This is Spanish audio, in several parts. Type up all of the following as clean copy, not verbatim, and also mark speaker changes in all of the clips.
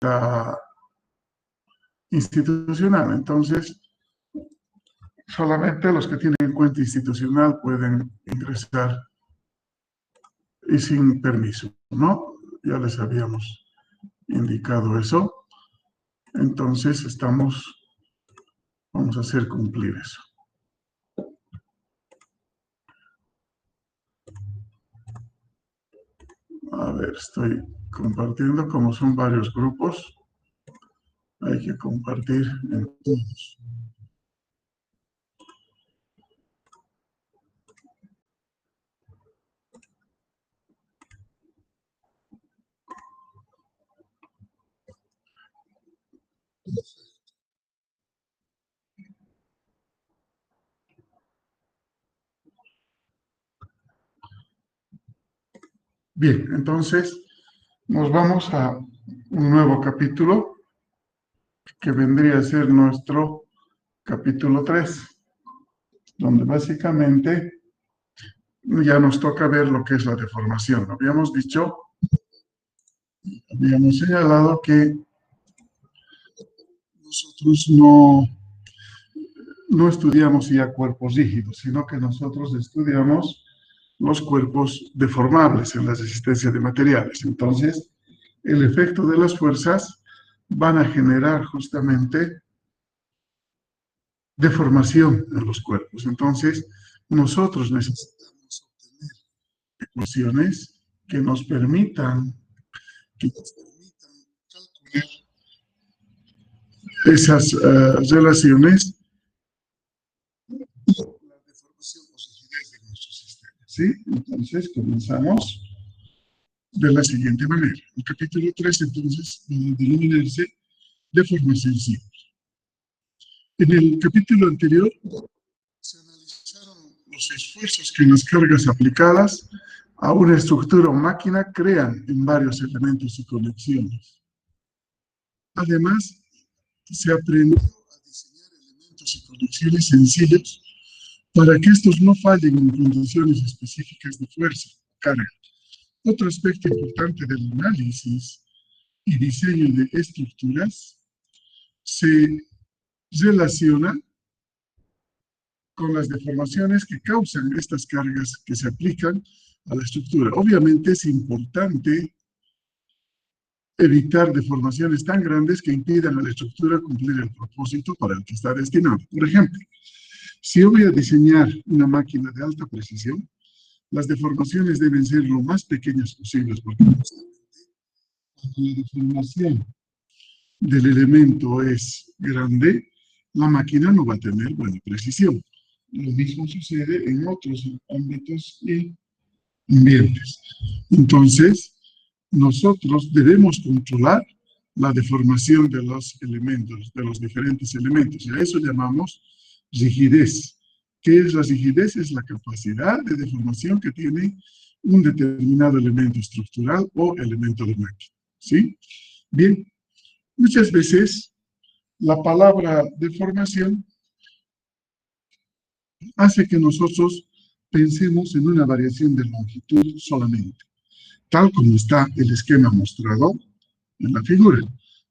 Speaker 1: cuenta institucional. Entonces, solamente los que tienen cuenta institucional pueden ingresar y sin permiso, ¿no? Ya les habíamos indicado eso. Entonces, vamos a hacer cumplir eso. A ver, estoy compartiendo, como son varios grupos, hay que compartir en todos. Bien, entonces nos vamos a un nuevo capítulo que vendría a ser nuestro capítulo 3, donde básicamente ya nos toca ver lo que es la deformación. Habíamos señalado que nosotros no estudiamos ya cuerpos rígidos, sino que nosotros estudiamos los cuerpos deformables en la resistencia de materiales. Entonces, el efecto de las fuerzas van a generar justamente deformación en los cuerpos. Entonces, nosotros necesitamos obtener ecuaciones que nos permitan calcular esas relaciones y la deformación o rigidez de nuestro sistema. ¿Sí? Entonces, comenzamos de la siguiente manera. El capítulo 3, entonces, va a denominarse deformación simple. En el capítulo anterior se analizaron los esfuerzos que las cargas aplicadas a una estructura o máquina crean en varios elementos y conexiones. Además, se aprendió a diseñar elementos y conexiones sencillos para que estos no fallen en condiciones específicas de fuerza o carga. Otro aspecto importante del análisis y diseño de estructuras se relaciona con las deformaciones que causan estas cargas que se aplican a la estructura. Obviamente es importante evitar deformaciones tan grandes que impidan a la estructura cumplir el propósito para el que está destinado. Por ejemplo, si yo voy a diseñar una máquina de alta precisión, las deformaciones deben ser lo más pequeñas posibles, porque la deformación del elemento es grande, la máquina no va a tener buena precisión. Lo mismo sucede en otros ámbitos y ambientes. Entonces, nosotros debemos controlar la deformación de los elementos, de los diferentes elementos, y a eso llamamos rigidez. ¿Qué es la rigidez? Es la capacidad de deformación que tiene un determinado elemento estructural o elemento de máquina. ¿Sí? Bien, muchas veces la palabra deformación hace que nosotros pensemos en una variación de longitud solamente, tal como está el esquema mostrado en la figura.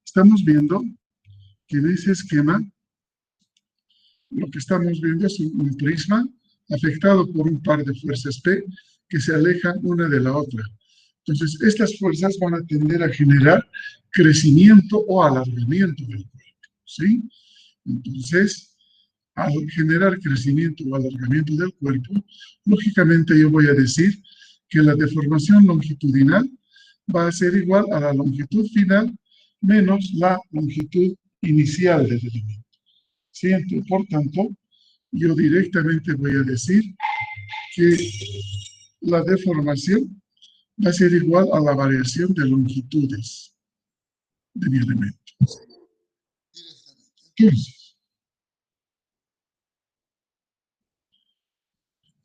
Speaker 1: Estamos viendo que en ese esquema lo que estamos viendo es un prisma afectado por un par de fuerzas P que se alejan una de la otra. Entonces, estas fuerzas van a tender a generar crecimiento o alargamiento del cuerpo, ¿sí? Entonces, al generar crecimiento o alargamiento del cuerpo, lógicamente yo voy a decir que la deformación longitudinal va a ser igual a la longitud final menos la longitud inicial del elemento. ¿Sí? Entonces, por tanto, yo directamente voy a decir que la deformación va a ser igual a la variación de longitudes de mi elemento.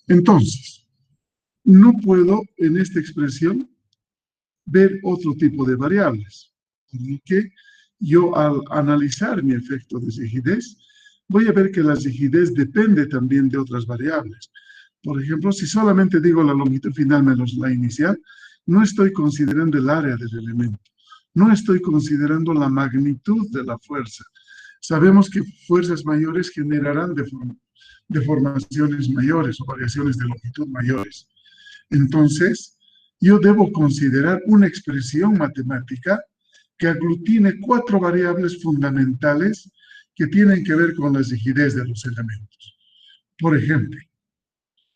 Speaker 1: Entonces, no puedo en esta expresión ver otro tipo de variables, por lo que yo al analizar mi efecto de rigidez, voy a ver que la rigidez depende también de otras variables. Por ejemplo, si solamente digo la longitud final menos la inicial, no estoy considerando el área del elemento. no estoy considerando la magnitud de la fuerza. Sabemos que fuerzas mayores generarán deformaciones mayores o variaciones de longitud mayores. Entonces, yo debo considerar una expresión matemática que aglutine 4 variables fundamentales que tienen que ver con la rigidez de los elementos. Por ejemplo,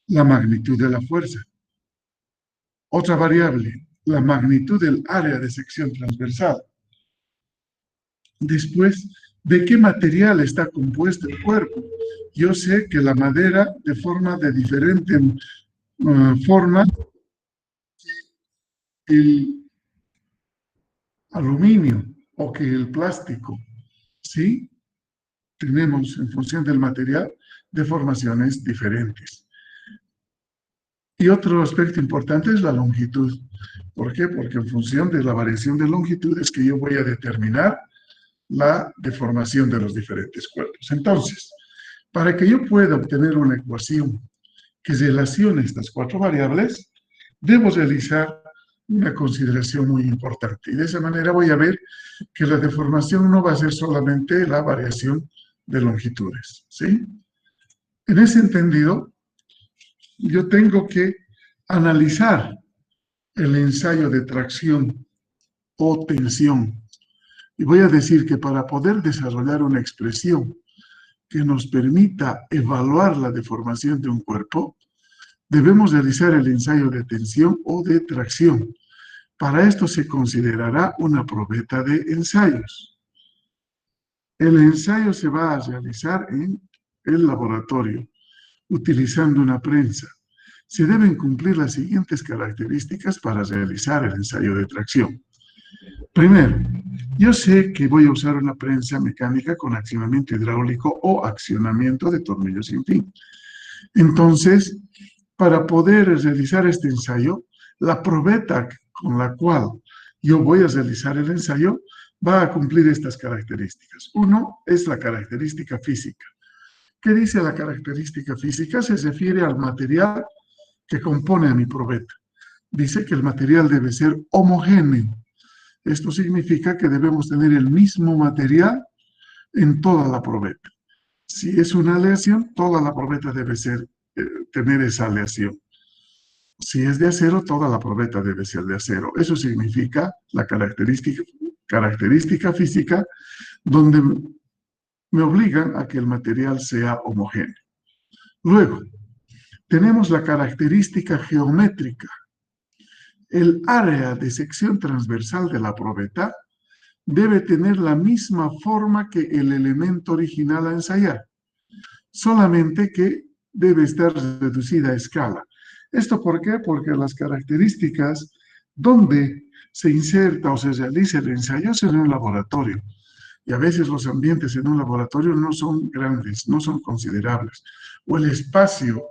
Speaker 1: la magnitud de la fuerza. Otra variable, la magnitud del área de sección transversal. Después, ¿de qué material está compuesto el cuerpo? Yo sé que la madera deforma de diferente forma que el aluminio o que el plástico, ¿sí? Tenemos, en función del material, deformaciones diferentes. Y otro aspecto importante es la longitud. ¿Por qué? Porque en función de la variación de longitud es que yo voy a determinar la deformación de los diferentes cuerpos. Entonces, para que yo pueda obtener una ecuación que relacione estas 4 variables, debo realizar una consideración muy importante. Y de esa manera voy a ver que la deformación no va a ser solamente la variación de longitudes, ¿sí? En ese entendido, yo tengo que analizar el ensayo de tracción o tensión. Y voy a decir que para poder desarrollar una expresión que nos permita evaluar la deformación de un cuerpo, debemos realizar el ensayo de tensión o de tracción. Para esto se considerará una probeta de ensayos. El ensayo se va a realizar en el laboratorio, utilizando una prensa. Se deben cumplir las siguientes características para realizar el ensayo de tracción. Primero, yo sé que voy a usar una prensa mecánica con accionamiento hidráulico o accionamiento de tornillos sin fin. Entonces, para poder realizar este ensayo, la probeta con la cual yo voy a realizar el ensayo va a cumplir estas características. Uno es la característica física. ¿Qué dice la característica física? Se refiere al material que compone a mi probeta. Dice que el material debe ser homogéneo. Esto significa que debemos tener el mismo material en toda la probeta. Si es una aleación, toda la probeta debe tener esa aleación. Si es de acero, toda la probeta debe ser de acero. Eso significa la característica física donde me obligan a que el material sea homogéneo. Luego, tenemos la característica geométrica. El área de sección transversal de la probeta debe tener la misma forma que el elemento original a ensayar, solamente que debe estar reducida a escala. ¿Esto por qué? Porque las características donde se inserta o se realiza el ensayo son en un laboratorio. Y a veces los ambientes en un laboratorio no son grandes, no son considerables. O el espacio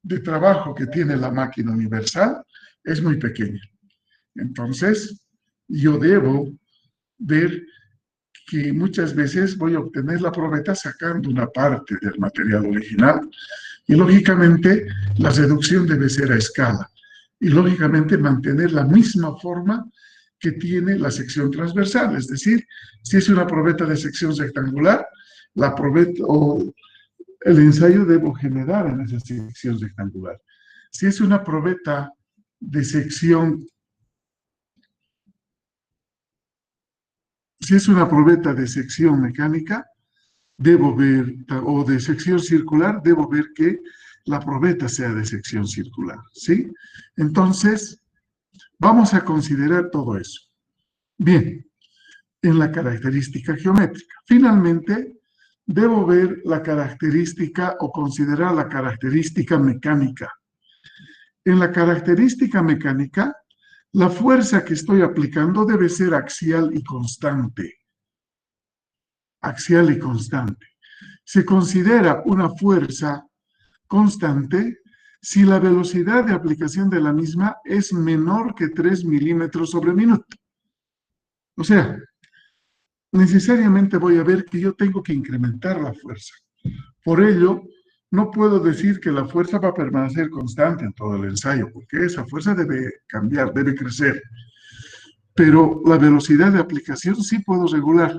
Speaker 1: de trabajo que tiene la máquina universal es muy pequeño. Entonces, yo debo ver que muchas veces voy a obtener la probeta sacando una parte del material original. Y lógicamente, la reducción debe ser a escala. Y lógicamente, mantener la misma forma que tiene la sección transversal. Es decir, si es una probeta de sección rectangular, la probeta o el ensayo debo generar en esa sección rectangular. Si es una probeta de sección mecánica, debo ver, o de sección circular, debo ver que la probeta sea de sección circular, ¿sí? Entonces, vamos a considerar todo eso. Bien, en la característica geométrica. Finalmente, debo ver la característica o considerar la característica mecánica. En la característica mecánica, la fuerza que estoy aplicando debe ser axial y constante. Axial y constante. Se considera una fuerza constante si la velocidad de aplicación de la misma es menor que 3 milímetros sobre minuto. O sea, necesariamente voy a ver que yo tengo que incrementar la fuerza. Por ello, no puedo decir que la fuerza va a permanecer constante en todo el ensayo, porque esa fuerza debe cambiar, debe crecer. pero la velocidad de aplicación sí puedo regular.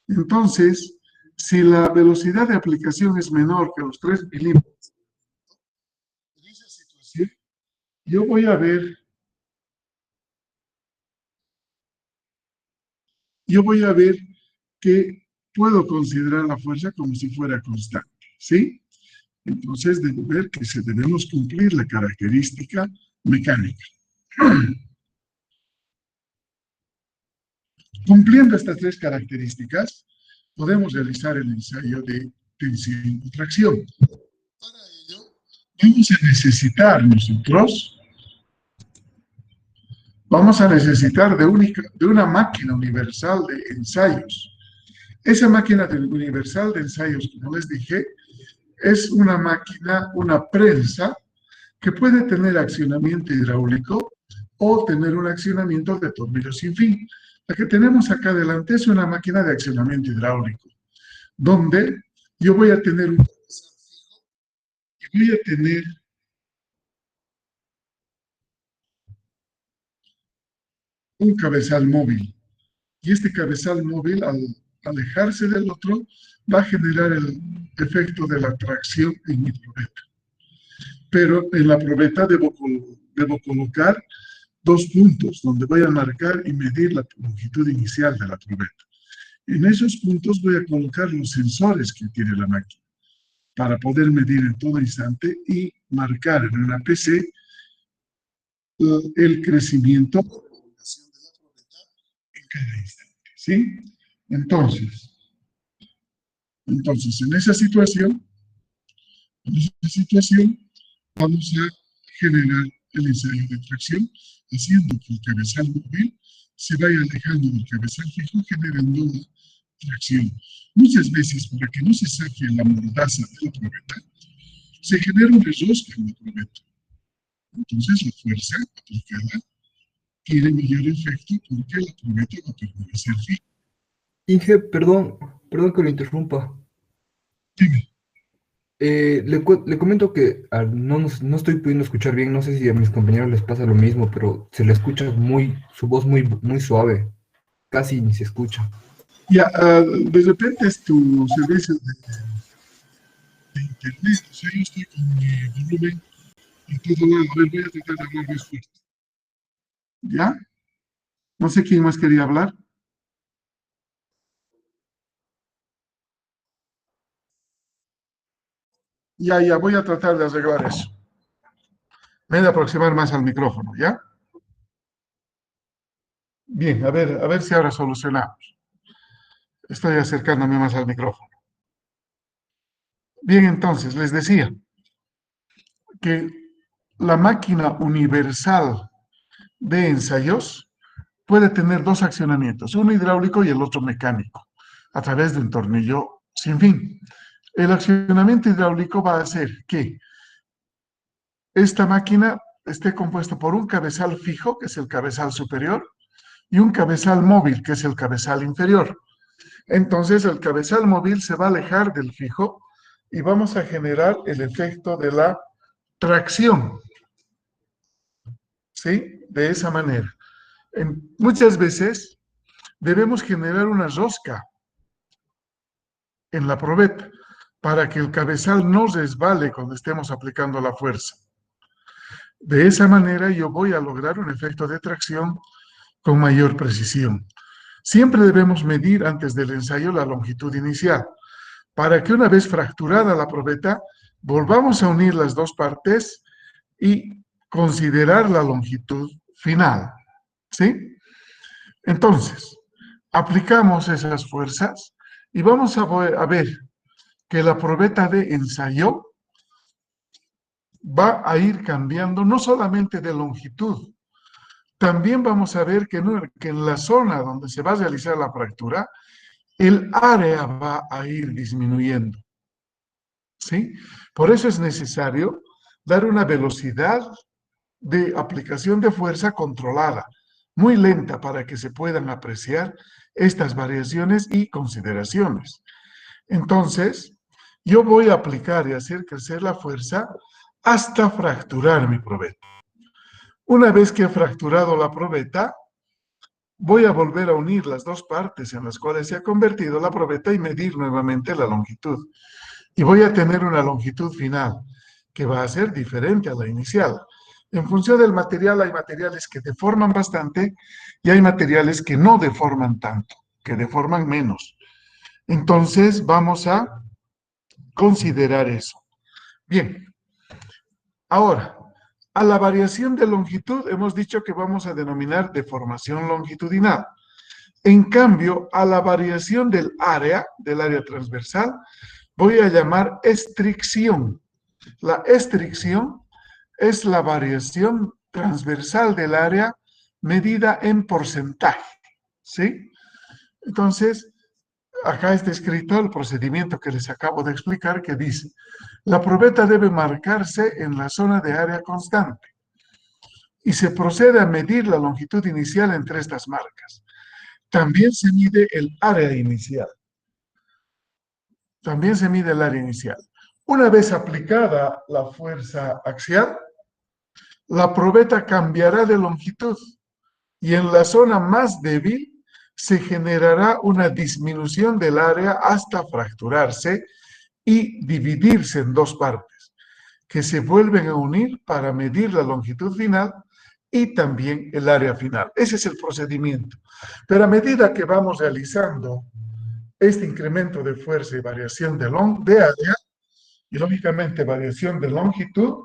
Speaker 1: Entonces, si la velocidad de aplicación es menor que los 3 milímetros, en esa situación, yo voy a ver que puedo considerar la fuerza como si fuera constante, ¿sí? Entonces, debo ver que debemos cumplir la característica mecánica. Cumpliendo estas 3 características, podemos realizar el ensayo de tensión y tracción. Para ello, vamos a necesitar de una máquina universal de ensayos. Esa máquina universal de ensayos, como les dije, es una máquina, una prensa, que puede tener accionamiento hidráulico o tener un accionamiento de tornillo sin fin. La que tenemos acá adelante es una máquina de accionamiento hidráulico, donde yo voy a tener un cabezal fijo y voy a tener un cabezal móvil. Y este cabezal móvil, al alejarse del otro, va a generar el efecto de la tracción en mi probeta. Pero en la probeta debo colocar 2 puntos donde voy a marcar y medir la longitud inicial de la probeta. En esos puntos voy a colocar los sensores que tiene la máquina para poder medir en todo instante y marcar en una PC el crecimiento o regulación de la probeta en cada instante, ¿sí? Entonces, en esa situación vamos a generar el ensayo de tracción, haciendo que el cabezal móvil se vaya alejando del cabezal fijo, generando la tracción. Muchas veces, para que no se saque la mordaza de la probeta, se genera un rosca en la probeta. Entonces, la fuerza aplicada tiene mayor efecto porque la probeta va a permanecer fija.
Speaker 2: Inge, perdón que lo interrumpa.
Speaker 1: Dime.
Speaker 2: Le comento que no estoy pudiendo escuchar bien, no sé si a mis compañeros les pasa lo mismo, pero se le escucha su voz muy suave, casi ni se escucha.
Speaker 1: Ya, de repente es tu servicio de internet, o sea, yo estoy con mi volumen en todo lado. A ver, voy a tratar de hablar más fuerte. ¿Ya? No sé quién más quería hablar. Ya, voy a tratar de arreglar eso. Me voy a aproximar más al micrófono, ¿ya? Bien, a ver si ahora solucionamos. Estoy acercándome más al micrófono. Bien, entonces, les decía que la máquina universal de ensayos puede tener 2 accionamientos, uno hidráulico y el otro mecánico, a través de un tornillo sin fin. El accionamiento hidráulico va a hacer que esta máquina esté compuesta por un cabezal fijo, que es el cabezal superior, y un cabezal móvil, que es el cabezal inferior. Entonces, el cabezal móvil se va a alejar del fijo y vamos a generar el efecto de la tracción, ¿sí? De esa manera. Muchas veces debemos generar una rosca en la probeta para que el cabezal no resbale cuando estemos aplicando la fuerza. De esa manera yo voy a lograr un efecto de tracción con mayor precisión. Siempre debemos medir antes del ensayo la longitud inicial, para que una vez fracturada la probeta, volvamos a unir las 2 partes y considerar la longitud final, ¿sí? Entonces, aplicamos esas fuerzas y vamos a ver que la probeta de ensayo va a ir cambiando no solamente de longitud, también vamos a ver que en la zona donde se va a realizar la fractura, el área va a ir disminuyendo, ¿sí? Por eso es necesario dar una velocidad de aplicación de fuerza controlada, muy lenta para que se puedan apreciar estas variaciones y consideraciones. Entonces, yo voy a aplicar y hacer crecer la fuerza hasta fracturar mi probeta. Una vez que he fracturado la probeta, voy a volver a unir las dos partes en las cuales se ha convertido la probeta y medir nuevamente la longitud. Y voy a tener una longitud final que va a ser diferente a la inicial. En función del material, hay materiales que deforman bastante y hay materiales que no deforman tanto, que deforman menos. Entonces, vamos a considerar eso. Bien, ahora, a la variación de longitud hemos dicho que vamos a denominar deformación longitudinal. En cambio, a la variación del área transversal, voy a llamar estricción. La estricción es la variación transversal del área medida en porcentaje, ¿sí? Entonces, acá está escrito el procedimiento que les acabo de explicar que dice, la probeta debe marcarse en la zona de área constante y se procede a medir la longitud inicial entre estas marcas. También se mide el área inicial. También se mide el área inicial. Una vez aplicada la fuerza axial, la probeta cambiará de longitud y en la zona más débil se generará una disminución del área hasta fracturarse y dividirse en dos partes, que se vuelven a unir para medir la longitud final y también el área final. Ese es el procedimiento. Pero a medida que vamos realizando este incremento de fuerza y variación de área, y lógicamente variación de longitud,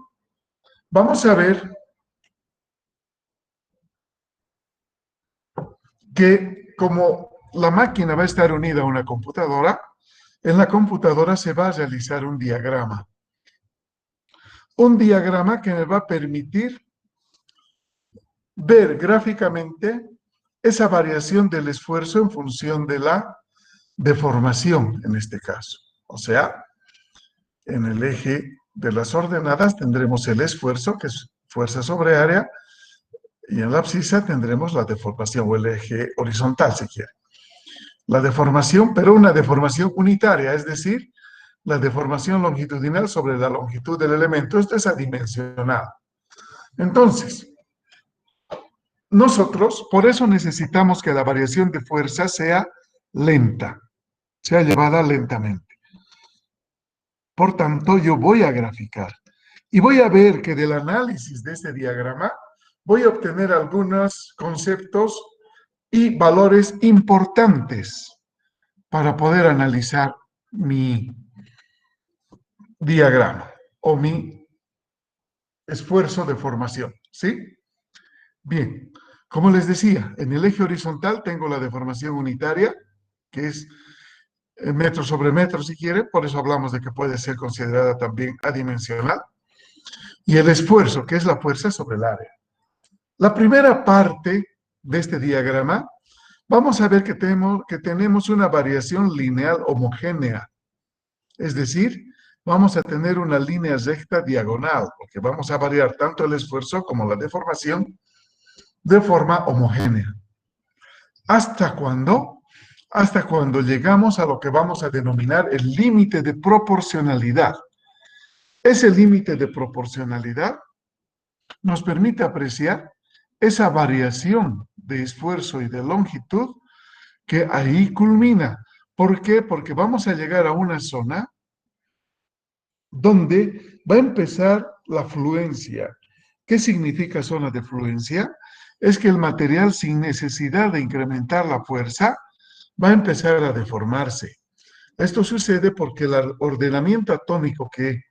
Speaker 1: vamos a ver que como la máquina va a estar unida a una computadora, en la computadora se va a realizar un diagrama. Un diagrama que me va a permitir ver gráficamente esa variación del esfuerzo en función de la deformación, en este caso. O sea, en el eje de las ordenadas tendremos el esfuerzo, que es fuerza sobre área, y en la abscisa tendremos la deformación o el eje horizontal, si quiere. La deformación, pero una deformación unitaria, es decir, la deformación longitudinal sobre la longitud del elemento, esto es adimensional. Entonces, nosotros, por eso necesitamos que la variación de fuerza sea lenta, sea llevada lentamente. Por tanto, yo voy a graficar y voy a ver que del análisis de este diagrama voy a obtener algunos conceptos y valores importantes para poder analizar mi diagrama o mi esfuerzo de formación, ¿sí? Bien, como les decía, en el eje horizontal tengo la deformación unitaria, que es metro sobre metro si quiere, por eso hablamos de que puede ser considerada también adimensional, y el esfuerzo, que es la fuerza sobre el área. La primera parte de este diagrama, vamos a ver que tenemos una variación lineal homogénea, es decir, vamos a tener una línea recta diagonal, porque vamos a variar tanto el esfuerzo como la deformación de forma homogénea. ¿Hasta cuándo? Hasta cuando llegamos a lo que vamos a denominar el límite de proporcionalidad. Ese límite de proporcionalidad nos permite apreciar esa variación de esfuerzo y de longitud que ahí culmina. ¿Por qué? Porque vamos a llegar a una zona donde va a empezar la fluencia. ¿Qué significa zona de fluencia? Es que el material, sin necesidad de incrementar la fuerza, va a empezar a deformarse. Esto sucede porque el ordenamiento atómico, que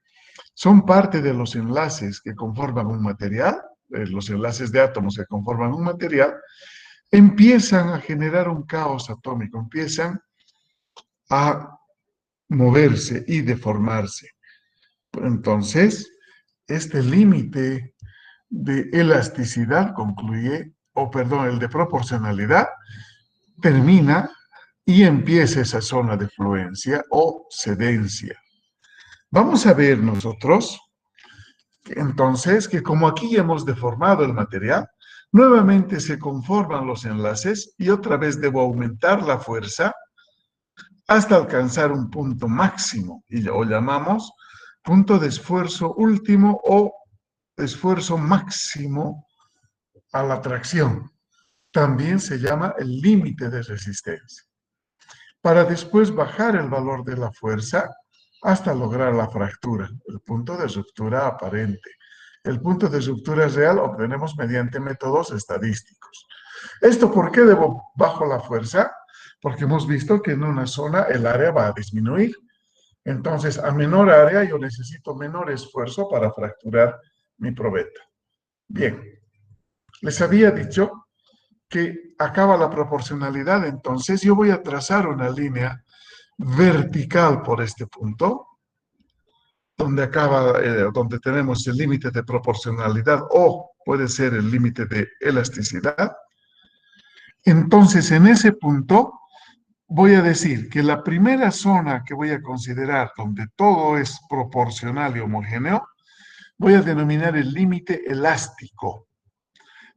Speaker 1: son parte de los enlaces que conforman un material, los enlaces de átomos que conforman un material, empiezan a generar un caos atómico, empiezan a moverse y deformarse. Entonces, este límite de elasticidad concluye, el de proporcionalidad, termina y empieza esa zona de fluencia o cedencia. Vamos a ver nosotros, entonces, que como aquí hemos deformado el material, nuevamente se conforman los enlaces y otra vez debo aumentar la fuerza hasta alcanzar un punto máximo, y lo llamamos punto de esfuerzo último o esfuerzo máximo a la tracción. también se llama el límite de resistencia, para después bajar el valor de la fuerza hasta lograr la fractura, el punto de ruptura aparente. El punto de ruptura real obtenemos mediante métodos estadísticos. ¿Esto por qué bajo la fuerza? Porque hemos visto que en una zona el área va a disminuir. Entonces, a menor área yo necesito menor esfuerzo para fracturar mi probeta. Bien, les había dicho que acaba la proporcionalidad, entonces yo voy a trazar una línea vertical por este punto, donde acaba, donde tenemos el límite de proporcionalidad o puede ser el límite de elasticidad. Entonces, en ese punto voy a decir que la primera zona que voy a considerar donde todo es proporcional y homogéneo, voy a denominar el límite elástico.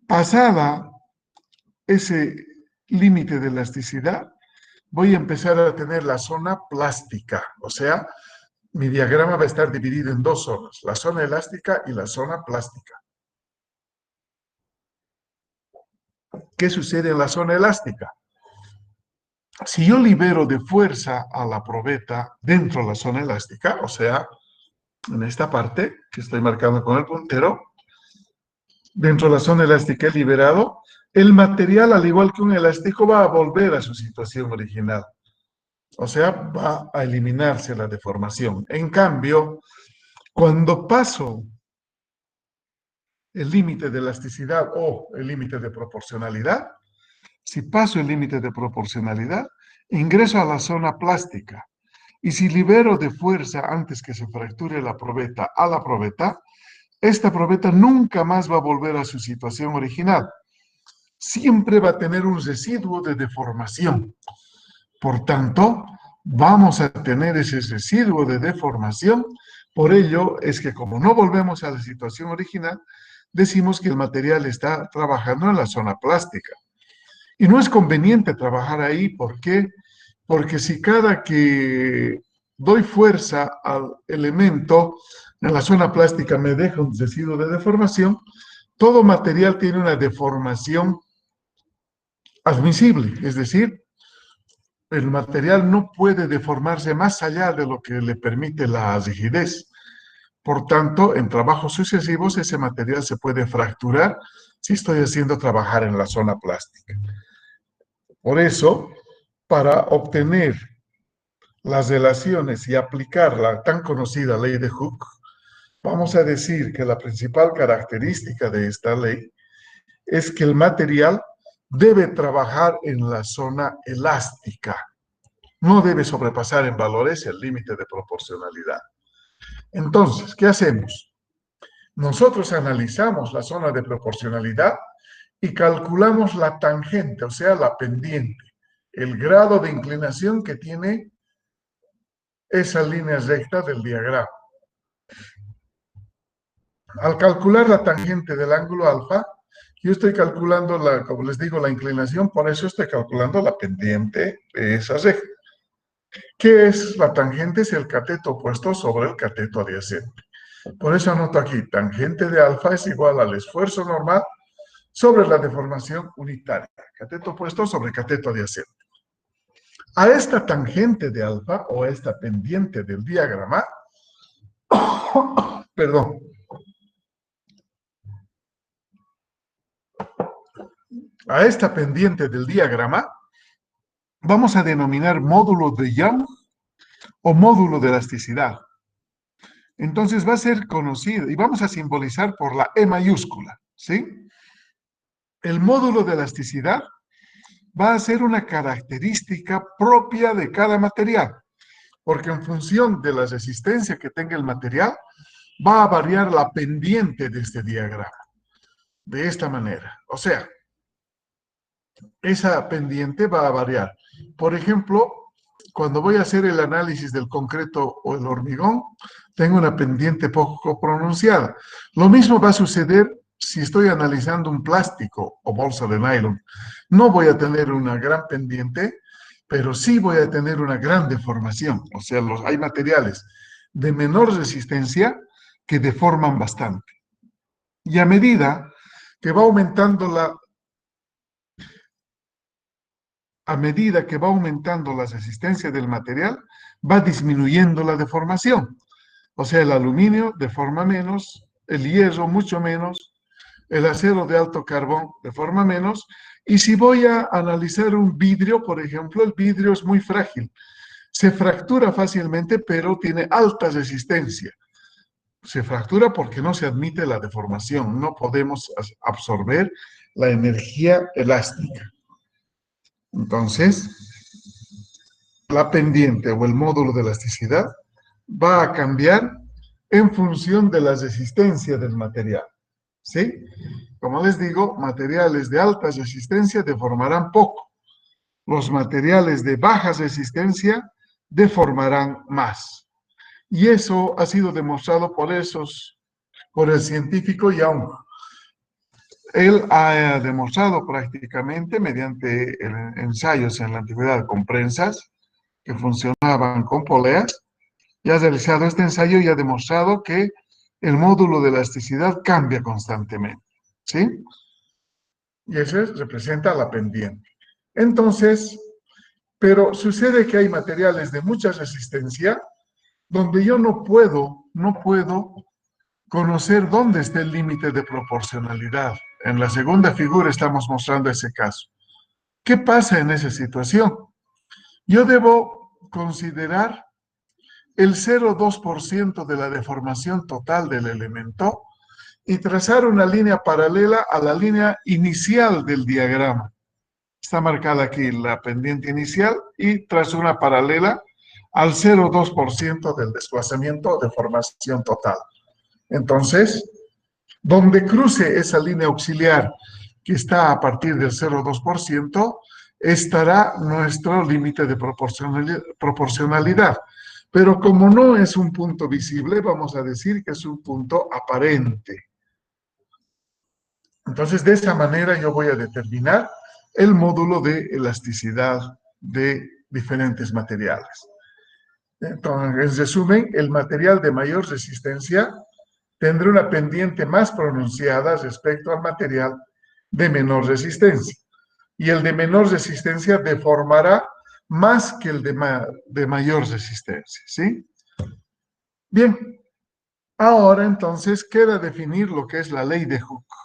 Speaker 1: Pasada ese límite de elasticidad, voy a empezar a tener la zona plástica, o sea, mi diagrama va a estar dividido en dos zonas, la zona elástica y la zona plástica. ¿Qué sucede en la zona elástica? Si yo libero de fuerza a la probeta dentro de la zona elástica, o sea, en esta parte que estoy marcando con el puntero, dentro de la zona elástica he liberado, el material, al igual que un elástico, va a volver a su situación original. O sea, va a eliminarse la deformación. En cambio, cuando paso el límite de elasticidad o el límite de proporcionalidad, si paso el límite de proporcionalidad, ingreso a la zona plástica. Y si libero de fuerza antes que se fracture la probeta a la probeta, esta probeta nunca más va a volver a su situación original. Siempre va a tener un residuo de deformación. Por tanto, vamos a tener ese residuo de deformación. Por ello es que como no volvemos a la situación original, decimos que el material está trabajando en la zona plástica. Y no es conveniente trabajar ahí. ¿Por qué? Porque si cada que doy fuerza al elemento en la zona plástica me deja un residuo de deformación, todo material tiene una deformación admisible, es decir, el material no puede deformarse más allá de lo que le permite la rigidez. Por tanto, en trabajos sucesivos ese material se puede fracturar si estoy haciendo trabajar en la zona plástica. Por eso, para obtener las relaciones y aplicar la tan conocida ley de Hooke, vamos a decir que la principal característica de esta ley es que el material debe trabajar en la zona elástica. No debe sobrepasar en valores el límite de proporcionalidad. Entonces, ¿qué hacemos? Nosotros analizamos la zona de proporcionalidad y calculamos la tangente, o sea, la pendiente, el grado de inclinación que tiene esa línea recta del diagrama. Al calcular la tangente del ángulo alfa, yo estoy calculando, como les digo, la inclinación, por eso estoy calculando la pendiente de esa recta. ¿Qué es la tangente? Es el cateto opuesto sobre el cateto adyacente. Por eso anoto aquí, tangente de alfa es igual al esfuerzo normal sobre la deformación unitaria. Cateto opuesto sobre cateto adyacente. A esta tangente de alfa, o a esta pendiente del diagrama, perdón, a esta pendiente del diagrama, vamos a denominar módulo de Young o módulo de elasticidad. Entonces va a ser conocido y vamos a simbolizar por la E mayúscula, ¿sí? El módulo de elasticidad va a ser una característica propia de cada material, porque en función de la resistencia que tenga el material, va a variar la pendiente de este diagrama, de esta manera. O sea, esa pendiente va a variar. Por ejemplo, cuando voy a hacer el análisis del concreto o el hormigón, tengo una pendiente poco pronunciada. Lo mismo va a suceder si estoy analizando un plástico o bolsa de nylon. No voy a tener una gran pendiente, pero sí voy a tener una gran deformación. O sea, hay materiales de menor resistencia que deforman bastante. Y a medida que va aumentando a medida que va aumentando la resistencia del material, va disminuyendo la deformación. O sea, el aluminio deforma menos, el hierro mucho menos, el acero de alto carbón deforma menos. Y si voy a analizar un vidrio, por ejemplo, el vidrio es muy frágil. Se fractura fácilmente, pero tiene alta resistencia. Se fractura porque no se admite la deformación. No podemos absorber la energía elástica. Entonces, la pendiente o el módulo de elasticidad va a cambiar en función de la resistencia del material. ¿Sí? Como les digo, materiales de alta resistencia deformarán poco. Los materiales de baja resistencia deformarán más. Y eso ha sido demostrado por el científico Young. Él ha demostrado prácticamente mediante ensayos en la antigüedad con prensas que funcionaban con poleas, y ha realizado este ensayo y ha demostrado que el módulo de elasticidad cambia constantemente, ¿sí? Y eso representa la pendiente. Entonces, pero sucede que hay materiales de mucha resistencia donde yo no puedo conocer dónde está el límite de proporcionalidad. En la segunda figura estamos mostrando ese caso. ¿Qué pasa en esa situación? Yo debo considerar el 0,2% de la deformación total del elemento y trazar una línea paralela a la línea inicial del diagrama. Está marcada aquí la pendiente inicial y trazo una paralela al 0,2% del desplazamiento o deformación total. Entonces, donde cruce esa línea auxiliar que está a partir del 0,2%, estará nuestro límite de proporcionalidad. Pero como no es un punto visible, vamos a decir que es un punto aparente. Entonces, de esa manera yo voy a determinar el módulo de elasticidad de diferentes materiales. Entonces, en resumen, el material de mayor resistencia tendrá una pendiente más pronunciada respecto al material de menor resistencia. Y el de menor resistencia deformará más que el de mayor resistencia, ¿sí? Bien, ahora entonces queda definir lo que es la ley de Hooke.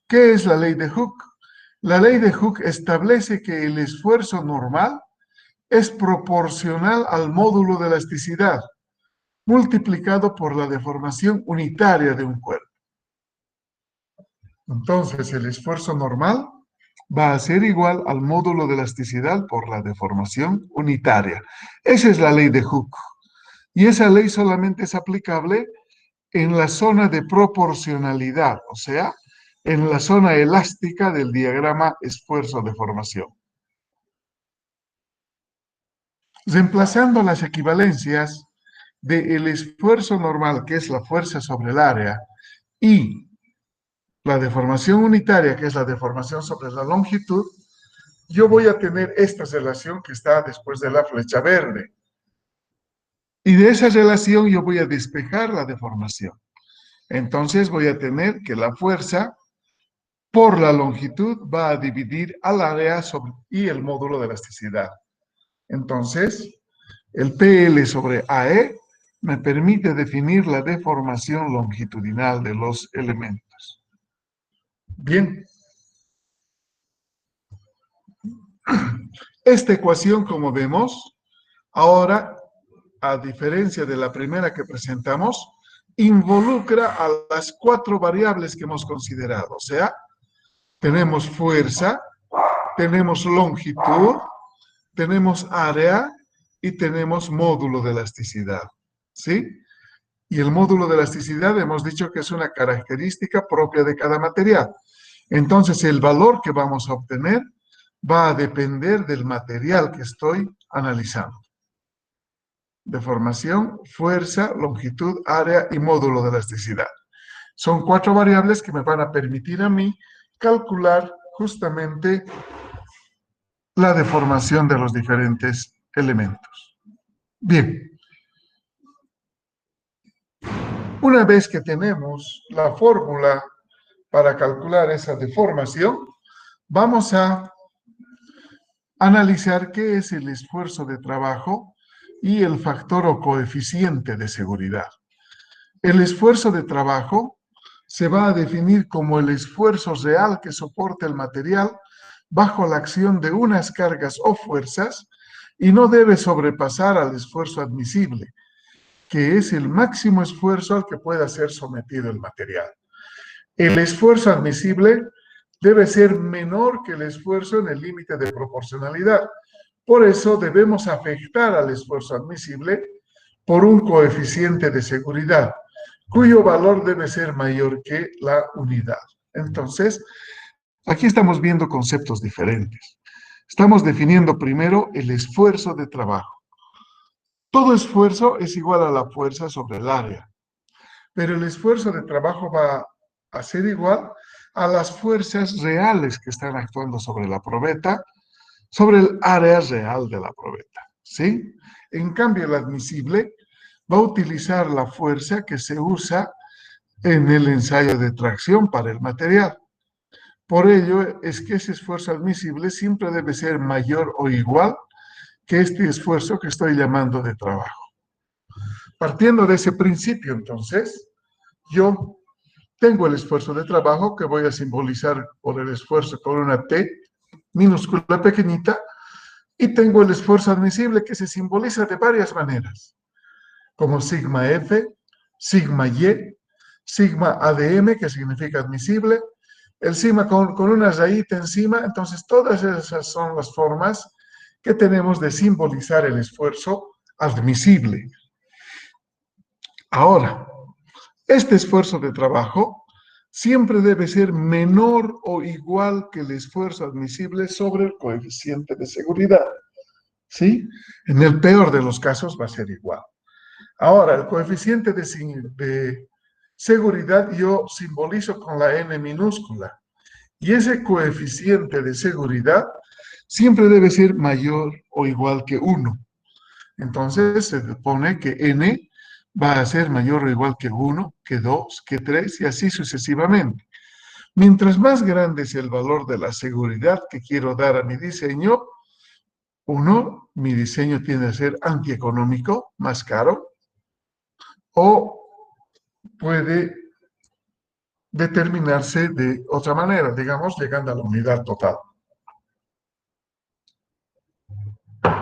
Speaker 1: ¿Qué es la ley de Hooke? La ley de Hooke establece que el esfuerzo normal es proporcional al módulo de elasticidad multiplicado por la deformación unitaria de un cuerpo. Entonces, el esfuerzo normal va a ser igual al módulo de elasticidad por la deformación unitaria. Esa es la ley de Hooke. Y esa ley solamente es aplicable en la zona de proporcionalidad, o sea, en la zona elástica del diagrama esfuerzo-deformación. Reemplazando las equivalencias del esfuerzo normal, que es la fuerza sobre el área, y la deformación unitaria, que es la deformación sobre la longitud, yo voy a tener esta relación que está después de la flecha verde. Y de esa relación yo voy a despejar la deformación. Entonces voy a tener que la fuerza por la longitud va a dividir al área y el módulo de elasticidad. Entonces, el PL sobre AE me permite definir la deformación longitudinal de los elementos. Bien. Esta ecuación, como vemos, ahora, a diferencia de la primera que presentamos, involucra a las 4 variables que hemos considerado. O sea, tenemos fuerza, tenemos longitud, tenemos área y tenemos módulo de elasticidad. ¿Sí? Y el módulo de elasticidad hemos dicho que es una característica propia de cada material. Entonces, el valor que vamos a obtener va a depender del material que estoy analizando. Deformación, fuerza, longitud, área y módulo de elasticidad. Son 4 variables que me van a permitir a mí calcular justamente la deformación de los diferentes elementos. Bien. Una vez que tenemos la fórmula para calcular esa deformación, vamos a analizar qué es el esfuerzo de trabajo y el factor o coeficiente de seguridad. El esfuerzo de trabajo se va a definir como el esfuerzo real que soporta el material bajo la acción de unas cargas o fuerzas y no debe sobrepasar al esfuerzo admisible, que es el máximo esfuerzo al que pueda ser sometido el material. El esfuerzo admisible debe ser menor que el esfuerzo en el límite de proporcionalidad. Por eso debemos afectar al esfuerzo admisible por un coeficiente de seguridad, cuyo valor debe ser mayor que la unidad. Entonces, aquí estamos viendo conceptos diferentes. Estamos definiendo primero el esfuerzo de trabajo. Todo esfuerzo es igual a la fuerza sobre el área, pero el esfuerzo de trabajo va a ser igual a las fuerzas reales que están actuando sobre la probeta, sobre el área real de la probeta, ¿sí? En cambio, el admisible va a utilizar la fuerza que se usa en el ensayo de tracción para el material. Por ello, es que ese esfuerzo admisible siempre debe ser mayor o igual que este esfuerzo que estoy llamando de trabajo. Partiendo de ese principio, entonces, yo tengo el esfuerzo de trabajo que voy a simbolizar por el esfuerzo con una T minúscula pequeñita, y tengo el esfuerzo admisible que se simboliza de varias maneras, como sigma F, sigma Y, sigma ADM, que significa admisible, el sigma con una rayita encima. Entonces todas esas son las formas que tenemos de simbolizar el esfuerzo admisible. Ahora, este esfuerzo de trabajo siempre debe ser menor o igual que el esfuerzo admisible sobre el coeficiente de seguridad, ¿sí? En el peor de los casos va a ser igual. Ahora, el coeficiente de seguridad yo simbolizo con la n minúscula, y ese coeficiente de seguridad siempre debe ser mayor o igual que 1. Entonces se supone que n va a ser mayor o igual que 1, que 2, que 3 y así sucesivamente. Mientras más grande es el valor de la seguridad que quiero dar a mi diseño, uno, mi diseño tiende a ser antieconómico, más caro, o puede determinarse de otra manera, digamos, llegando a la unidad total.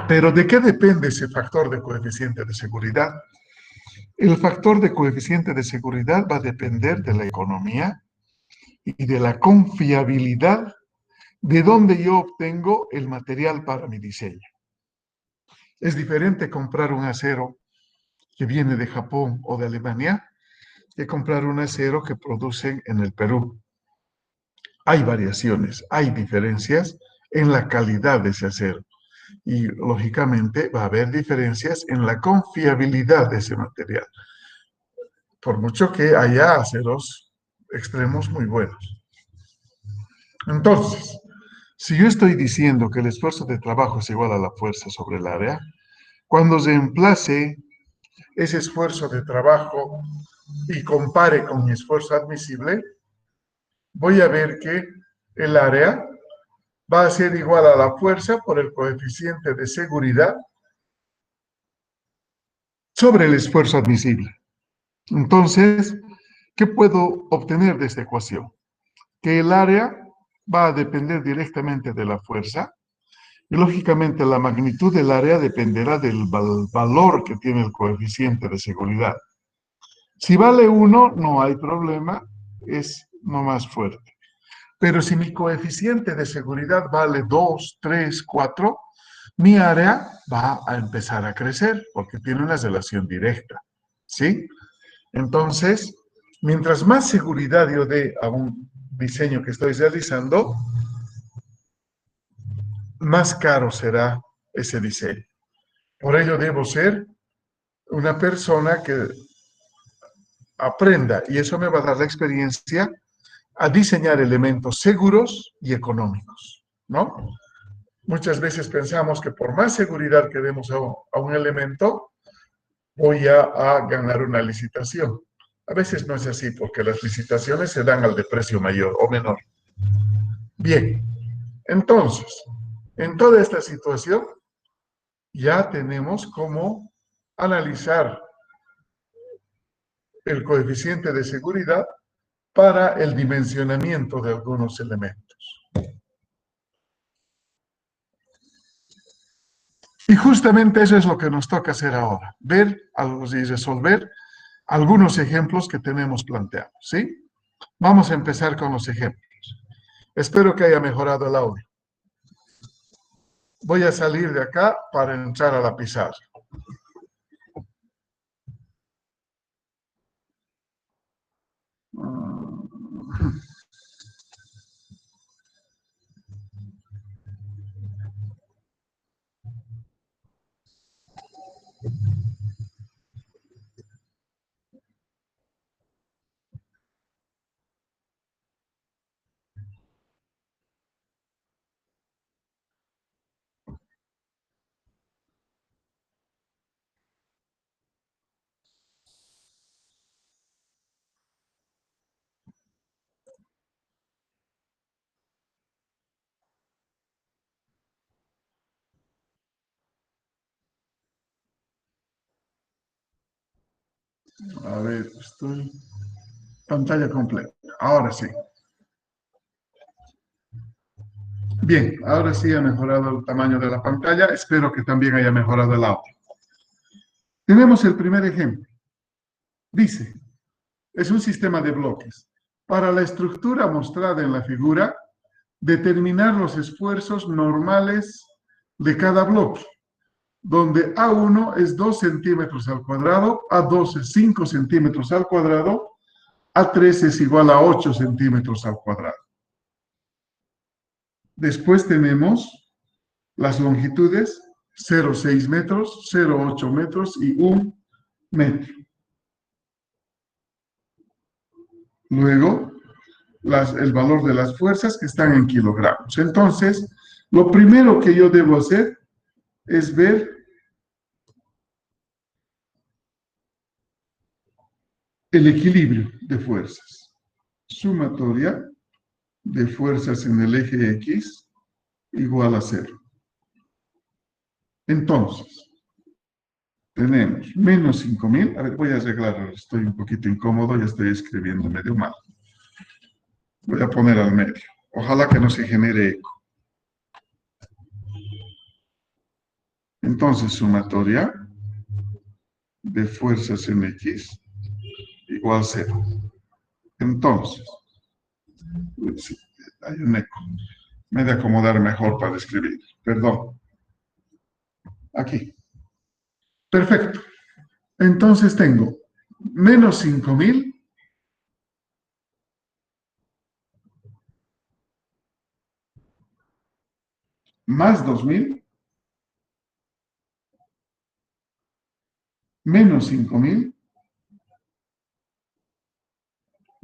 Speaker 1: Pero ¿de qué depende ese factor de coeficiente de seguridad? El factor de coeficiente de seguridad va a depender de la economía y de la confiabilidad de donde yo obtengo el material para mi diseño. Es diferente comprar un acero que viene de Japón o de Alemania que comprar un acero que producen en el Perú. Hay variaciones, hay diferencias en la calidad de ese acero. Y lógicamente va a haber diferencias en la confiabilidad de ese material, por mucho que haya aceros extremos muy buenos. Entonces, si yo estoy diciendo que el esfuerzo de trabajo es igual a la fuerza sobre el área, cuando reemplace ese esfuerzo de trabajo y compare con mi esfuerzo admisible, voy a ver que el área va a ser igual a la fuerza por el coeficiente de seguridad sobre el esfuerzo admisible. Entonces, ¿qué puedo obtener de esta ecuación? Que el área va a depender directamente de la fuerza y lógicamente la magnitud del área dependerá del valor que tiene el coeficiente de seguridad. Si vale 1, no hay problema, es no más fuerte. Pero si mi coeficiente de seguridad vale 2, 3, 4, mi área va a empezar a crecer porque tiene una relación directa, ¿sí? Entonces, mientras más seguridad yo dé a un diseño que estoy realizando, más caro será ese diseño. Por ello debo ser una persona que aprenda, y eso me va a dar la experiencia, a diseñar elementos seguros y económicos, ¿no? Muchas veces pensamos que por más seguridad que demos a un elemento, voy a ganar una licitación. A veces no es así, porque las licitaciones se dan al de precio mayor o menor. Bien, entonces, En toda esta situación, ya tenemos cómo analizar el coeficiente de seguridad para el dimensionamiento de algunos elementos. Y justamente eso es lo que nos toca hacer ahora, ver y resolver algunos ejemplos que tenemos planteados, ¿sí? Vamos a empezar con los ejemplos. Espero que haya mejorado el audio. Voy a salir de acá para entrar a la pizarra. A ver, estoy... Pantalla completa. Ahora sí. Bien, ahora sí ha mejorado el tamaño de la pantalla. Espero que también haya mejorado el audio. Tenemos el primer ejemplo. Dice, es un sistema de bloques. Para la estructura mostrada en la figura, determinar los esfuerzos normales de cada bloque, donde A1 es 2 centímetros al cuadrado, A2 es 5 centímetros al cuadrado, A3 es igual a 8 centímetros al cuadrado. Después tenemos las longitudes 0,6 metros, 0,8 metros y 1 metro. Luego, el valor de las fuerzas que están en kilogramos. Entonces, lo primero que yo debo hacer es ver el equilibrio de fuerzas. Sumatoria de fuerzas en el eje X igual a 0. Entonces, tenemos menos 5.000. A ver, voy a arreglar, estoy un poquito incómodo, ya estoy escribiendo medio mal. Voy a poner al medio. Ojalá que no se genere eco. Entonces, sumatoria de fuerzas en X igual a 0. Entonces, sí, hay un eco. Me he de acomodar mejor para escribir. Perdón. Aquí. Perfecto. Entonces tengo menos 5.000 más 2.000 menos 5.000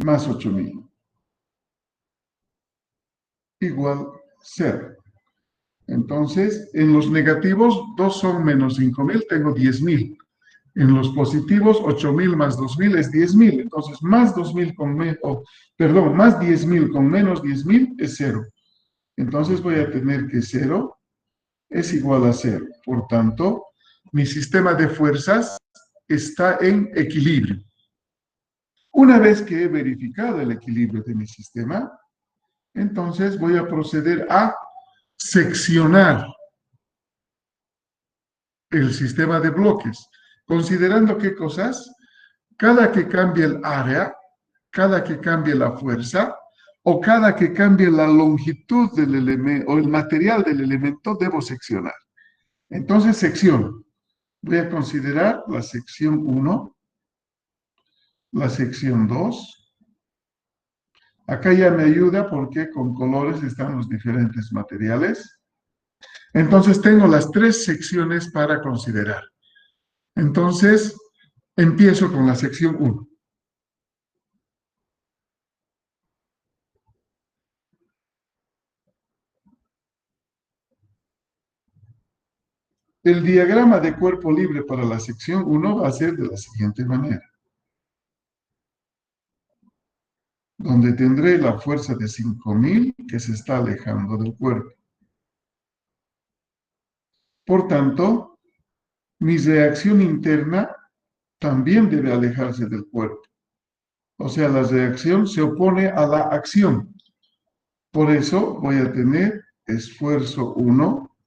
Speaker 1: más 8.000 igual 0. Entonces, en los negativos, 2 son menos 5.000, tengo 10.000. En los positivos, 8.000 más 2.000 es 10.000. Entonces, más 2.000 con más 10.000 con menos 10.000 es 0. Entonces voy a tener que 0 es igual a 0. Por tanto, mi sistema de fuerzas está en equilibrio. Una vez que he verificado el equilibrio de mi sistema, entonces voy a proceder a seccionar el sistema de bloques, considerando qué cosas, cada que cambie el área, cada que cambie la fuerza, o cada que cambie la longitud del elemento, o el material del elemento, debo seccionar. Entonces, secciono. Voy a considerar la sección 1, la sección 2. Acá ya me ayuda porque con colores están los diferentes materiales. Entonces, tengo las 3 secciones para considerar. Entonces, empiezo con la sección 1. El diagrama de cuerpo libre para la sección 1 va a ser de la siguiente manera. Donde tendré la fuerza de 5.000 que se está alejando del cuerpo. Por tanto, mi reacción interna también debe alejarse del cuerpo. O sea, la reacción se opone a la acción. Por eso voy a tener esfuerzo 1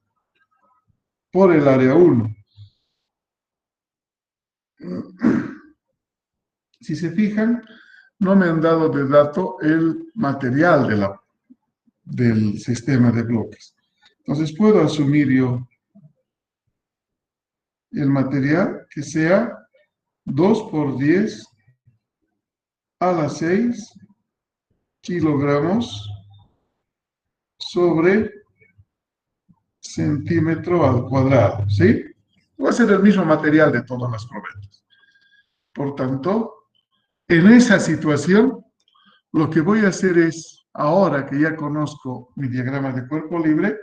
Speaker 1: por el área 1. Si se fijan, no me han dado de dato el material del sistema de bloques. Entonces puedo asumir yo el material que sea 2 por 10 a la 6 kilogramos sobre centímetro al cuadrado, ¿sí? Va a ser el mismo material de todas las probetas. Por tanto, en esa situación, lo que voy a hacer es, ahora que ya conozco mi diagrama de cuerpo libre,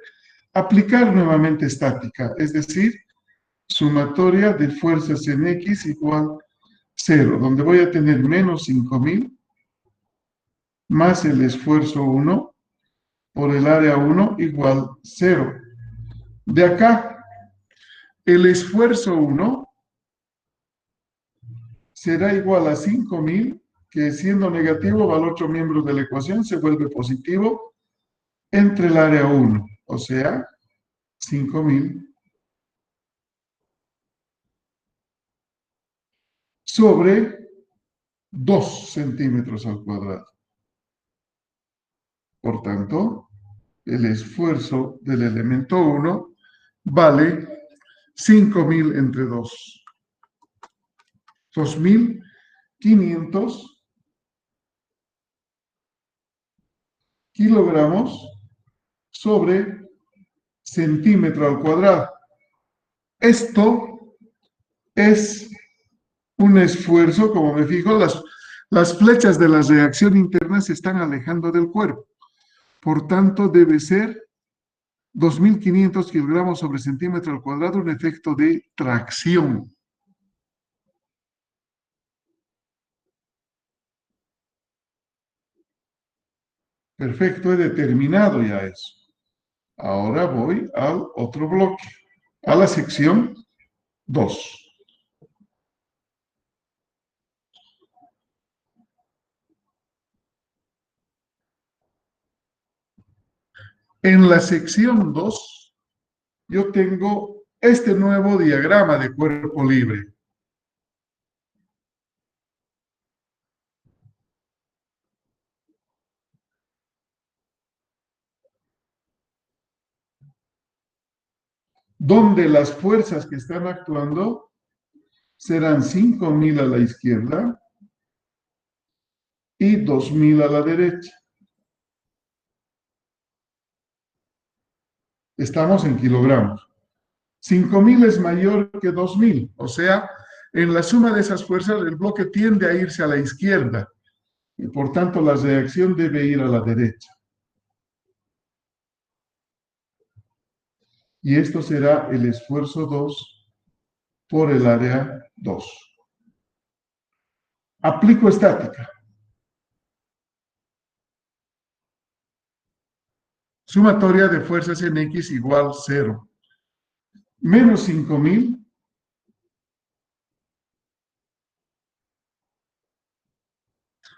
Speaker 1: aplicar nuevamente estática, es decir, sumatoria de fuerzas en X igual 0, donde voy a tener menos 5.000 más el esfuerzo 1 por el área 1 igual 0. De acá, el esfuerzo 1 será igual a 5.000, que siendo negativo va al otro miembro de la ecuación, se vuelve positivo, entre el área 1, o sea, 5.000 sobre 2 centímetros al cuadrado. Por tanto, el esfuerzo del elemento 1 vale 5.000 entre 2. 2.500 kilogramos sobre centímetro al cuadrado. Esto es un esfuerzo, como me fijo, las flechas de la reacción interna se están alejando del cuerpo. Por tanto, debe ser 2.500 kilogramos sobre centímetro al cuadrado, un efecto de tracción. Perfecto, he determinado ya eso. Ahora voy al otro bloque, a la sección 2. En la sección 2, yo tengo este nuevo diagrama de cuerpo libre. Donde las fuerzas que están actuando serán 5.000 a la izquierda y 2.000 a la derecha. Estamos en kilogramos. 5.000 es mayor que 2.000, o sea, en la suma de esas fuerzas el bloque tiende a irse a la izquierda y por tanto la reacción debe ir a la derecha. Y esto será el esfuerzo 2 por el área 2. Aplico estática. Sumatoria de fuerzas en X igual 0. Menos 5.000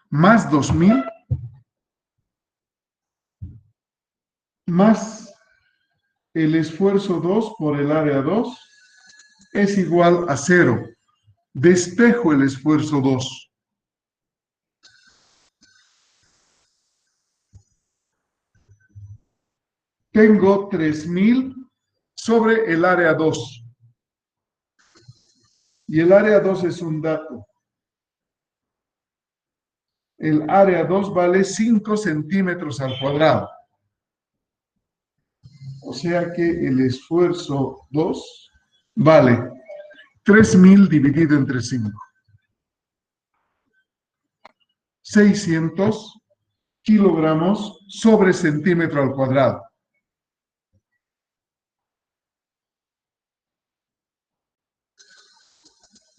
Speaker 1: más 2.000 más el esfuerzo 2 por el área 2 es igual a 0. Despejo el esfuerzo 2. Tengo 3.000 sobre el área 2. Y el área 2 es un dato. El área 2 vale 5 centímetros al cuadrado. O sea que el esfuerzo 2 vale 3.000 dividido entre 5. 600 kilogramos sobre centímetro al cuadrado.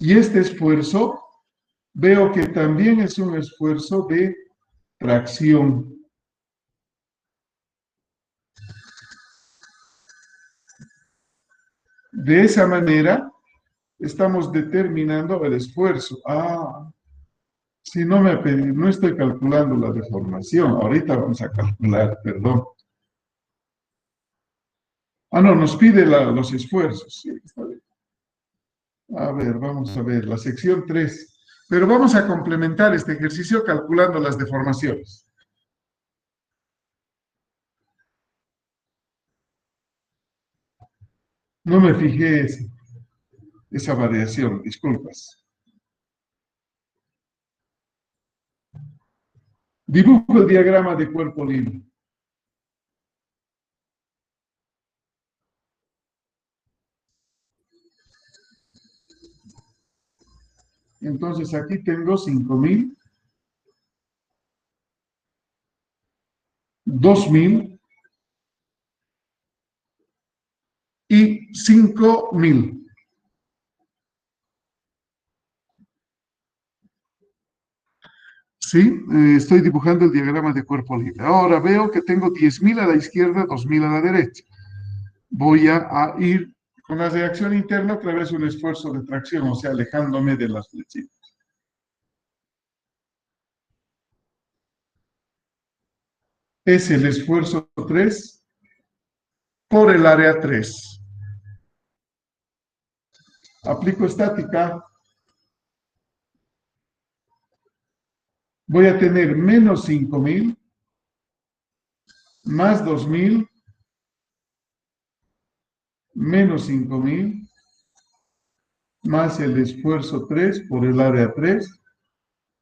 Speaker 1: Y este esfuerzo veo que también es un esfuerzo de tracción. De esa manera, estamos determinando el esfuerzo. Si no no estoy calculando la deformación. Ahorita vamos a calcular, perdón. No, nos pide los esfuerzos. Sí, está bien. A ver, vamos a ver, la sección 3. Pero vamos a complementar este ejercicio calculando las deformaciones. No me fijé esa variación, disculpas. Dibujo el diagrama de cuerpo libre. Entonces aquí tengo 5.000, 2.000 y 5.000. ¿Sí? Estoy dibujando el diagrama de cuerpo libre. Ahora veo que tengo 10.000 a la izquierda, 2.000 a la derecha. Voy a ir con la reacción interna otra vez un esfuerzo de tracción, o sea, alejándome de las flechitas. Es el esfuerzo 3 por el área 3. Aplico estática. Voy a tener menos 5.000 más 2.000 menos 5.000 más el esfuerzo 3 por el área 3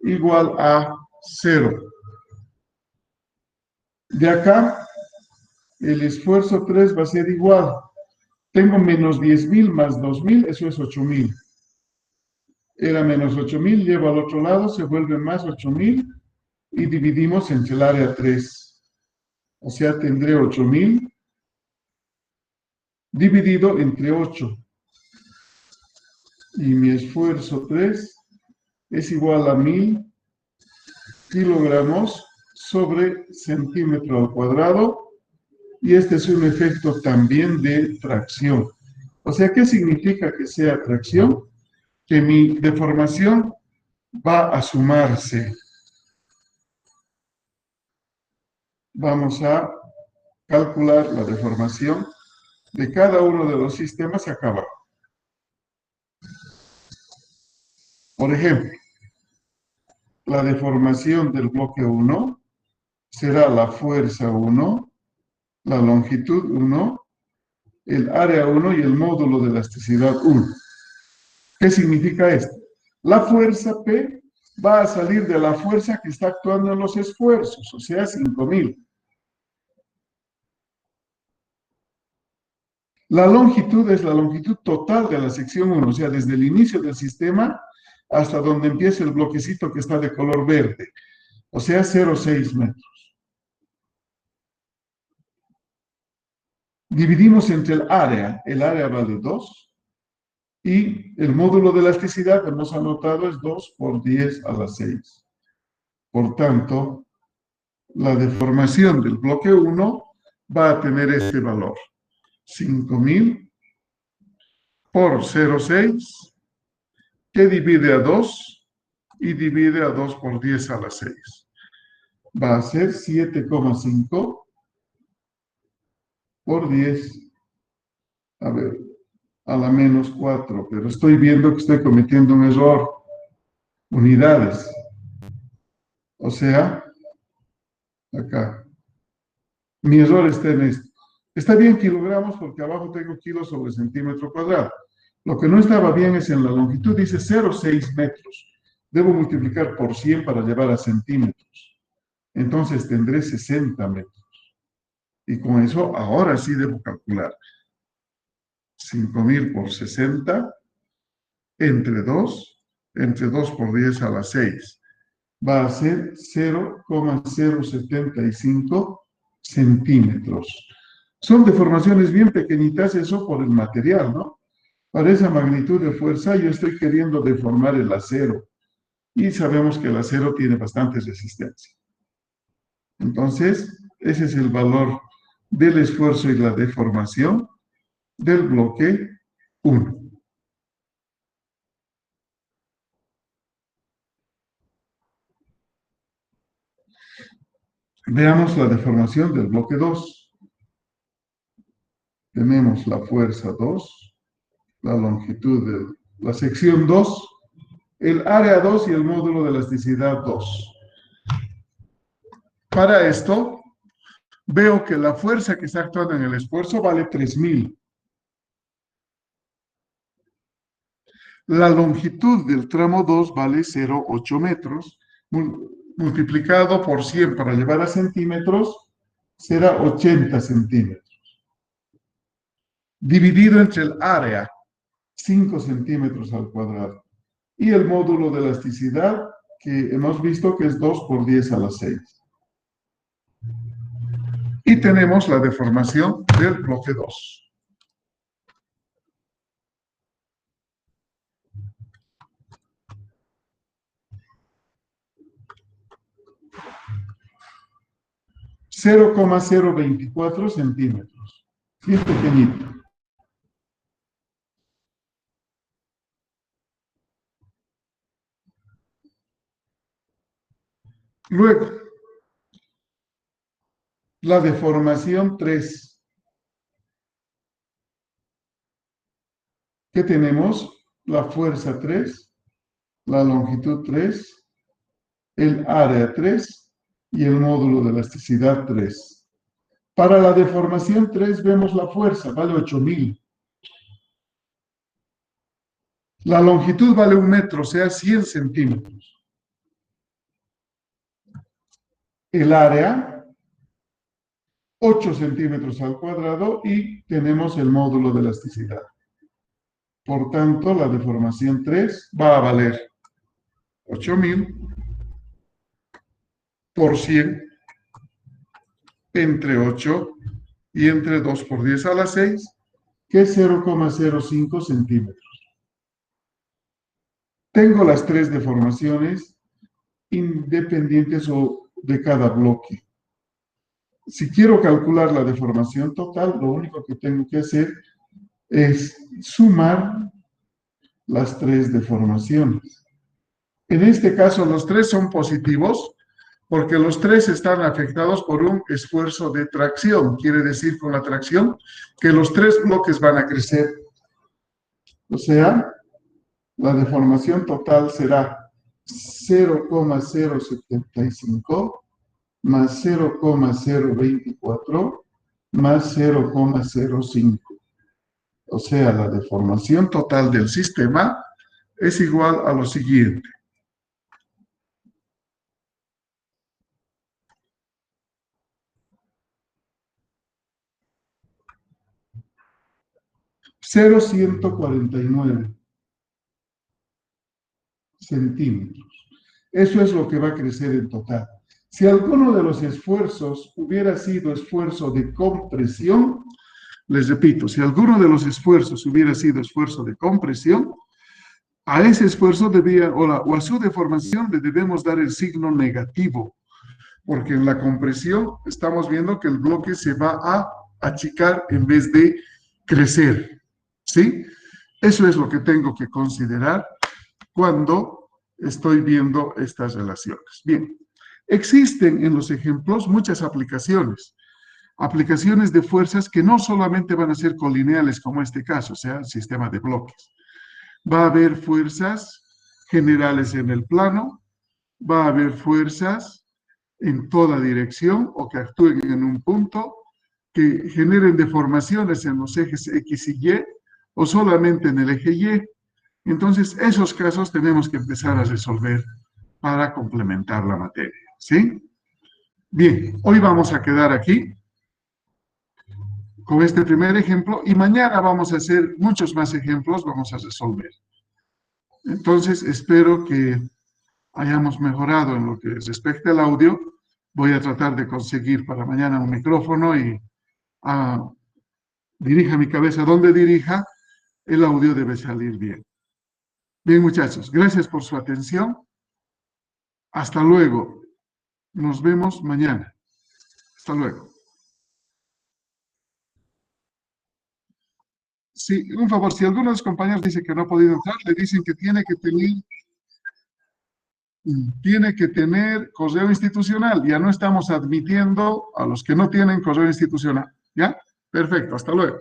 Speaker 1: igual a 0. De acá, el esfuerzo 3 va a ser igual. Tengo menos 10.000 más 2.000, eso es 8.000. Era menos 8.000, llevo al otro lado, se vuelve más 8.000 y dividimos entre el área 3. O sea, tendré 8.000 dividido entre 8. Y mi esfuerzo 3 es igual a 1.000 kilogramos sobre centímetro al cuadrado. Y este es un efecto también de tracción. O sea, ¿qué significa que sea tracción? Que mi deformación va a sumarse. Vamos a calcular la deformación de cada uno de los sistemas acá abajo. Por ejemplo, la deformación del bloque 1 será la fuerza 1, la longitud 1, el área 1 y el módulo de elasticidad 1. ¿Qué significa esto? La fuerza P va a salir de la fuerza que está actuando en los esfuerzos, o sea, 5.000. La longitud es la longitud total de la sección 1, o sea, desde el inicio del sistema hasta donde empieza el bloquecito que está de color verde, o sea, 0,6 metros. Dividimos entre el área vale 2, y el módulo de elasticidad que hemos anotado es 2 por 10 a la 6. Por tanto, la deformación del bloque 1 va a tener este valor. 5.000 por 0,6, que divide a 2 y divide a 2 por 10 a la 6. Va a ser 7,5 por 10, a ver, a la menos 4, pero estoy viendo que estoy cometiendo un error. Unidades. O sea, acá. Mi error está en esto. Está bien kilogramos porque abajo tengo kilos sobre centímetro cuadrado. Lo que no estaba bien es en la longitud, dice 0,6 metros. Debo multiplicar por 100 para llevar a centímetros. Entonces tendré 60 metros. Y con eso ahora sí debo calcular. 5.000 por 60 entre 2 por 10 a la 6. Va a ser 0,075 centímetros. Son deformaciones bien pequeñitas, eso por el material, ¿no? Para esa magnitud de fuerza yo estoy queriendo deformar el acero. Y sabemos que el acero tiene bastante resistencia. Entonces, ese es el valor del esfuerzo y la deformación del bloque 1. Veamos la deformación del bloque 2. Tenemos la fuerza 2, la longitud de la sección 2, el área 2 y el módulo de elasticidad 2. Para esto, veo que la fuerza que está actuando en el esfuerzo vale 3000. La longitud del tramo 2 vale 0,8 metros, multiplicado por 100 para llevar a centímetros, será 80 centímetros. Dividido entre el área, 5 centímetros al cuadrado. Y el módulo de elasticidad, que hemos visto que es 2 por 10 a la 6. Y tenemos la deformación del bloque 2. (0,024 centímetros). Bien pequeñito. Luego, la deformación 3. ¿Qué tenemos? La fuerza 3, la longitud 3, el área 3 y el módulo de elasticidad 3. Para la deformación 3 vemos la fuerza, vale 8000. La longitud vale 1 metro, o sea, 100 centímetros. El área, 8 centímetros al cuadrado y tenemos el módulo de elasticidad. Por tanto, la deformación 3 va a valer 8000 por 100 entre 8 y entre 2 por 10 a la 6, que es 0,05 centímetros. Tengo las 3 deformaciones independientes de cada bloque. Si quiero calcular la deformación total, lo único que tengo que hacer es sumar las 3 deformaciones. En este caso, los 3 son positivos porque los 3 están afectados por un esfuerzo de tracción. Quiere decir con la tracción que los 3 bloques van a crecer. O sea, la deformación total será 0,075 más 0,024 más 0,05. O sea, la deformación total del sistema es igual a lo siguiente. (0,149 centímetros). Eso es lo que va a crecer en total. Si alguno de los esfuerzos hubiera sido esfuerzo de compresión, les repito, si alguno de los esfuerzos hubiera sido esfuerzo de compresión, a ese esfuerzo o a su deformación le debemos dar el signo negativo, porque en la compresión estamos viendo que el bloque se va a achicar en vez de crecer, ¿sí? Eso es lo que tengo que considerar cuando estoy viendo estas relaciones. Bien, existen en los ejemplos muchas aplicaciones de fuerzas que no solamente van a ser colineales como este caso, o sea, el sistema de bloques. Va a haber fuerzas generales en el plano, va a haber fuerzas en toda dirección o que actúen en un punto, que generen deformaciones en los ejes X y Y o solamente en el eje Y. Entonces, esos casos tenemos que empezar a resolver para complementar la materia, ¿sí? Bien, hoy vamos a quedar aquí con este primer ejemplo y mañana vamos a hacer muchos más ejemplos, vamos a resolver. Entonces, espero que hayamos mejorado en lo que respecta al audio. Voy a tratar de conseguir para mañana un micrófono y dirija mi cabeza donde dirija, el audio debe salir bien. Bien, muchachos, gracias por su atención. Hasta luego. Nos vemos mañana. Hasta luego. Sí, un favor, si alguno de los compañeros dice que no ha podido entrar, le dicen que tiene que tener correo institucional. Ya no estamos admitiendo a los que no tienen correo institucional. ¿Ya? Perfecto, hasta luego.